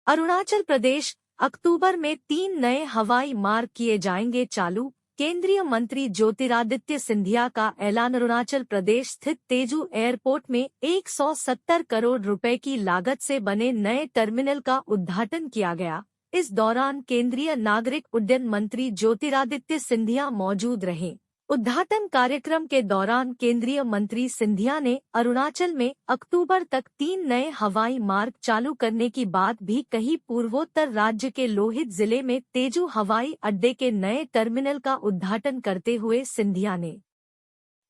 अरुणाचल प्रदेश, अक्टूबर में 3 नए हवाई मार्ग किए जाएंगे चालू। केंद्रीय मंत्री ज्योतिरादित्य सिंधिया का ऐलान। अरुणाचल प्रदेश स्थित तेजू एयरपोर्ट में 170 करोड़ रुपए की लागत से बने नए टर्मिनल का उद्घाटन किया गया। इस दौरान केंद्रीय नागरिक उड्डयन मंत्री ज्योतिरादित्य सिंधिया मौजूद रहे। उद्घाटन कार्यक्रम के दौरान केंद्रीय मंत्री सिंधिया ने अरुणाचल में अक्टूबर तक 3 नए हवाई मार्ग चालू करने की बात भी कही। पूर्वोत्तर राज्य के लोहित जिले में तेजू हवाई अड्डे के नए टर्मिनल का उद्घाटन करते हुए सिंधिया ने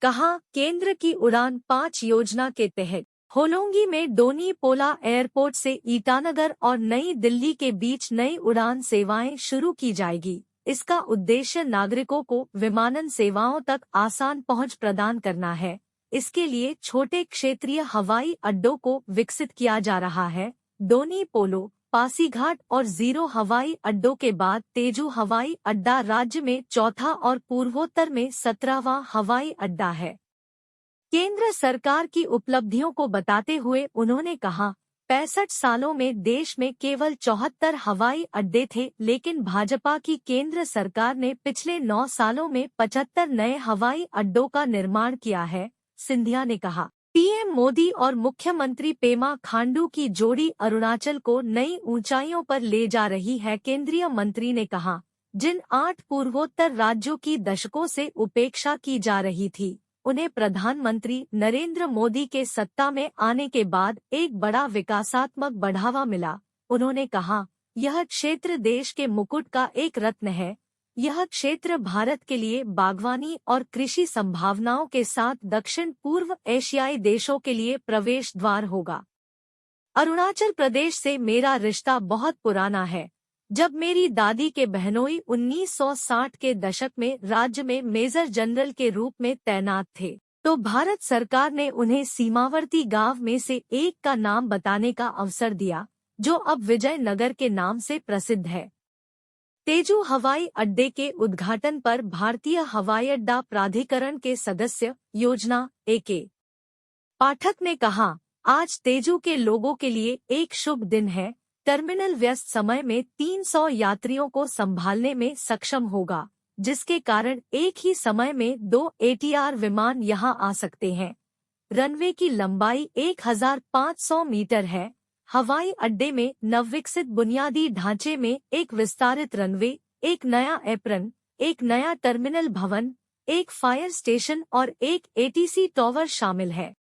कहा, केंद्र की उड़ान 5 योजना के तहत होलोंगी में डोनी पोला एयरपोर्ट से ईटानगर और नई दिल्ली के बीच नई उड़ान सेवाएं शुरू की जाएगी। इसका उद्देश्य नागरिकों को विमानन सेवाओं तक आसान पहुंच प्रदान करना है। इसके लिए छोटे क्षेत्रीय हवाई अड्डों को विकसित किया जा रहा है। डोनी पोलो, पासीघाट और जीरो हवाई अड्डों के बाद तेजू हवाई अड्डा राज्य में चौथा और पूर्वोत्तर में 17वां हवाई अड्डा है। केंद्र सरकार की उपलब्धियों को बताते हुए उन्होंने कहा, 65 सालों में देश में केवल 74 हवाई अड्डे थे, लेकिन भाजपा की केंद्र सरकार ने पिछले 9 सालों में 75 नए हवाई अड्डों का निर्माण किया है। सिंधिया ने कहा, पीएम मोदी और मुख्यमंत्री पेमा खांडू की जोड़ी अरुणाचल को नई ऊंचाइयों पर ले जा रही है। केंद्रीय मंत्री ने कहा, जिन 8 पूर्वोत्तर राज्यों की दशकों से उपेक्षा की जा रही थी, उन्हें प्रधानमंत्री नरेंद्र मोदी के सत्ता में आने के बाद एक बड़ा विकासात्मक बढ़ावा मिला। उन्होंने कहा, यह क्षेत्र देश के मुकुट का एक रत्न है। यह क्षेत्र भारत के लिए बागवानी और कृषि संभावनाओं के साथ दक्षिण पूर्व एशियाई देशों के लिए प्रवेश द्वार होगा। अरुणाचल प्रदेश से मेरा रिश्ता बहुत पुराना है। जब मेरी दादी के बहनोई 1960 के दशक में राज्य में मेजर जनरल के रूप में तैनात थे, तो भारत सरकार ने उन्हें सीमावर्ती गांव में से एक का नाम बताने का अवसर दिया, जो अब विजयनगर के नाम से प्रसिद्ध है। तेजू हवाई अड्डे के उद्घाटन पर भारतीय हवाईअड्डा प्राधिकरण के सदस्य योजना ए.के. पाठक ने कहा, आज तेजू के लोगों के लिए एक शुभ दिन है। टर्मिनल व्यस्त समय में 300 यात्रियों को संभालने में सक्षम होगा, जिसके कारण एक ही समय में 2 एटीआर विमान यहां आ सकते हैं। रनवे की लंबाई 1500 मीटर है। हवाई अड्डे में नवविकसित बुनियादी ढांचे में एक विस्तारित रनवे, एक नया एप्रन, एक नया टर्मिनल भवन, एक फायर स्टेशन और एक एटीसी टॉवर शामिल है।